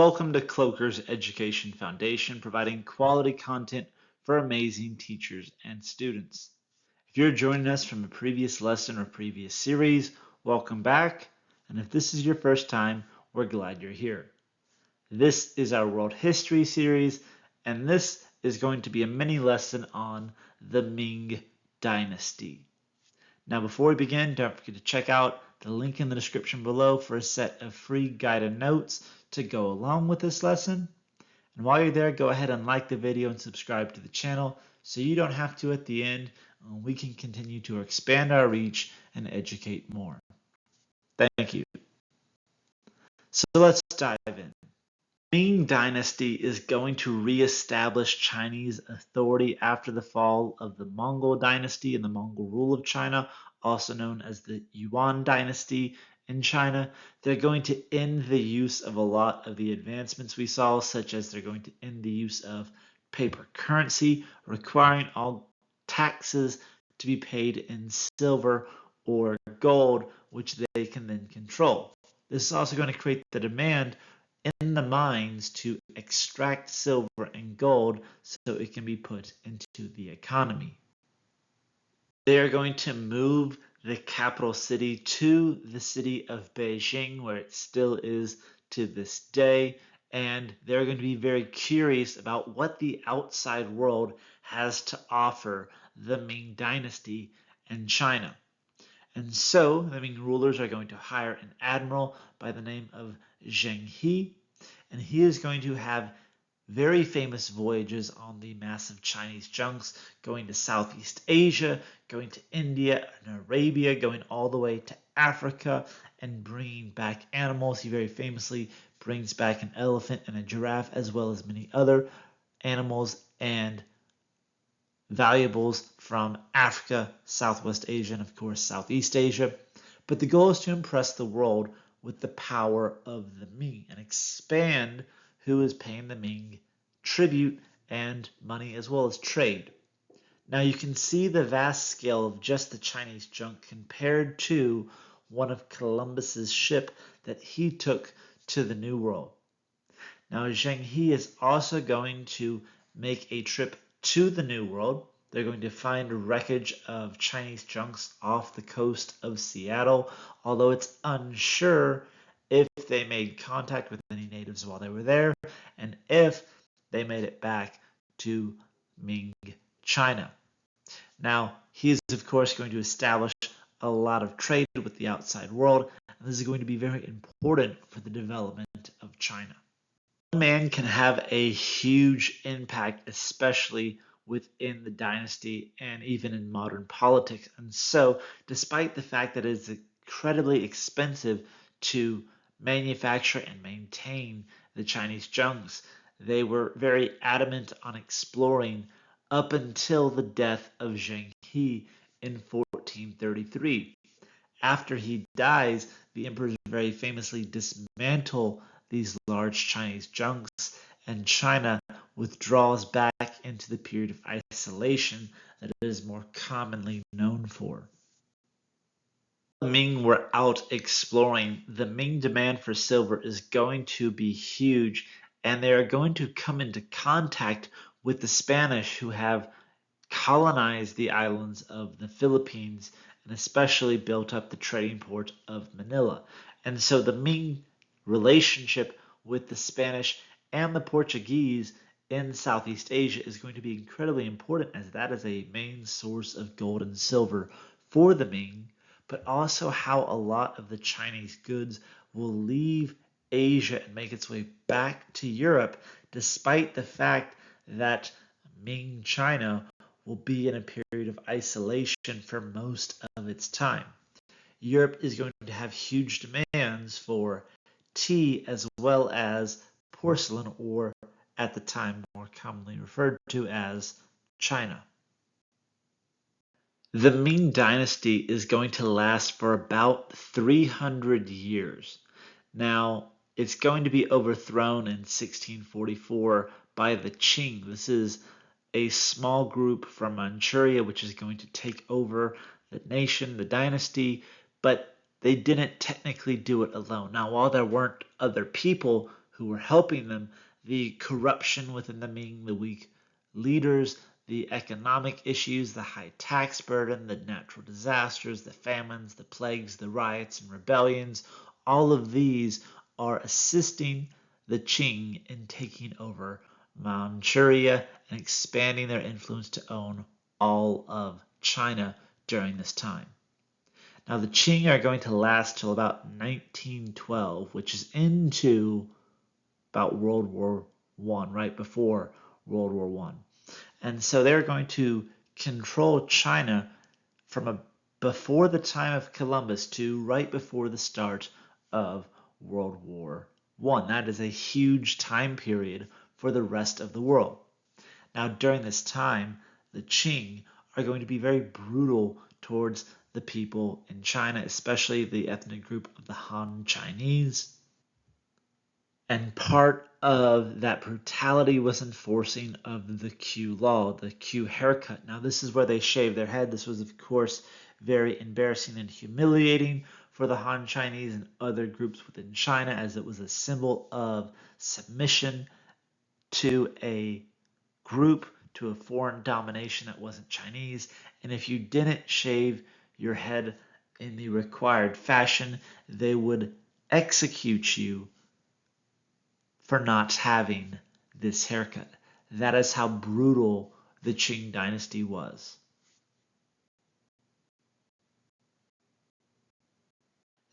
Welcome to Kloeker's Education Foundation, providing quality content for amazing teachers and students. If you're joining us from a previous lesson or previous series, welcome back. And if this is your first time, we're glad you're here. This is our World History series, and this is going to be a mini lesson on the Ming Dynasty. Now, before we begin, don't forget to check out the link in the description below for a set of free guided notes to go along with this lesson. And while you're there, go ahead and like the video and subscribe to the channel so you don't have to at the end. We can continue to expand our reach and educate more. Thank you. So let's dive in. Ming Dynasty is going to re-establish Chinese authority after the fall of the Mongol Dynasty and the Mongol rule of China, also known as the Yuan Dynasty in China. They're going to end the use of a lot of the advancements we saw, such as they're going to end the use of paper currency, requiring all taxes to be paid in silver or gold, which they can then control. This is also going to create the demand in the mines to extract silver and gold so it can be put into the economy. They are going to move the capital city to the city of Beijing, where it still is to this day, and they're going to be very curious about what the outside world has to offer the Ming Dynasty in China. And so the Ming rulers are going to hire an admiral by the name of Zheng He, and he is going to have very famous voyages on the massive Chinese junks, going to Southeast Asia, going to India and Arabia, going all the way to Africa, and bringing back animals. He very famously brings back an elephant and a giraffe, as well as many other animals and valuables from Africa, Southwest Asia, and of course Southeast Asia. But the goal is to impress the world with the power of the Ming and expand who is paying the Ming tribute and money as well as trade. Now you can see the vast scale of just the Chinese junk compared to one of Columbus's ship that he took to the New World. Now Zheng He is also going to make a trip to the New World. They're going to find wreckage of Chinese junks off the coast of Seattle, although it's unsure if they made contact with any natives while they were there, and if they made it back to Ming China. Now, he is, of course, going to establish a lot of trade with the outside world, and this is going to be very important for the development of China. One man can have a huge impact, especially within the dynasty and even in modern politics. And so, despite the fact that it is incredibly expensive to manufacture and maintain the Chinese junks, they were very adamant on exploring up until the death of Zheng He in 1433. After he dies, the emperors very famously dismantle these large Chinese junks, and China withdraws back into the period of isolation that it is more commonly known for. The Ming were out exploring. The Ming demand for silver is going to be huge, and they are going to come into contact with the Spanish, who have colonized the islands of the Philippines and especially built up the trading port of Manila. And so the Ming relationship with the Spanish and the Portuguese in Southeast Asia is going to be incredibly important, as that is a main source of gold and silver for the Ming, but also how a lot of the Chinese goods will leave Asia and make its way back to Europe, despite the fact that Ming China will be in a period of isolation for most of its time. Europe is going to have huge demands for tea as well as porcelain, or at the time more commonly referred to as China. The Ming Dynasty is going to last for about 300 years. Now, it's going to be overthrown in 1644 by the Qing. This is a small group from Manchuria which is going to take over the nation, the dynasty, but they didn't technically do it alone. Now, while there weren't other people who who were helping them, the corruption within the Ming, the weak leaders, the economic issues, the high tax burden, the natural disasters, the famines, the plagues, the riots and rebellions, all of these are assisting the Qing in taking over Manchuria and expanding their influence to own all of China during this time. Now, the Qing are going to last till about 1912, which is into about World War I, right before World War I. And so they're going to control China from before the time of Columbus to right before the start of World War I. That is a huge time period for the rest of the world. Now, during this time, the Qing are going to be very brutal towards the people in China, especially the ethnic group of the Han Chinese. And part of that brutality was enforcing of the Q law, the Q haircut. Now, this is where they shaved their head. This was, of course, very embarrassing and humiliating for the Han Chinese and other groups within China, as it was a symbol of submission to a group, to a foreign domination that wasn't Chinese. And if you didn't shave your head in the required fashion, they would execute you for not having this haircut. That is how brutal the Qing dynasty was.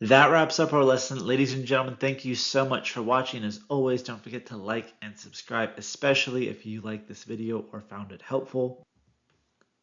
That wraps up our lesson. Ladies and gentlemen, thank you so much for watching. As always, don't forget to like and subscribe, especially if you liked this video or found it helpful.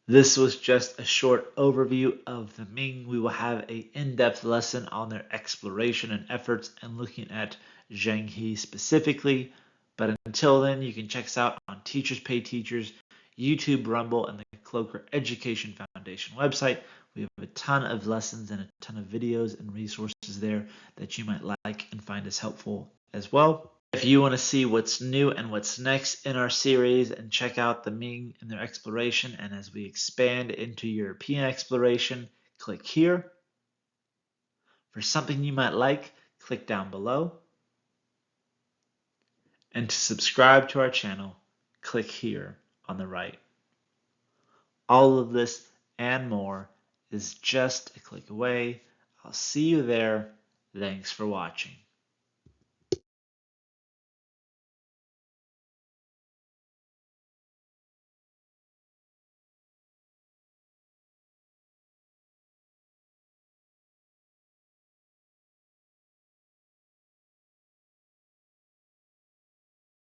This was just a short overview of the Ming. We will have an in-depth lesson on their exploration and efforts and looking at Zheng He specifically. But until then, you can check us out on Teachers Pay Teachers, YouTube, Rumble, and the Kloeker Education Foundation website. We have a ton of lessons and a ton of videos and resources there that you might like and find as helpful as well. If you want to see what's new and what's next in our series and check out the Ming and their exploration, and as we expand into European exploration, click here. For something you might like, click down below. And to subscribe to our channel, click here on the right. All of this and more is just a click away. I'll see you there. Thanks for watching.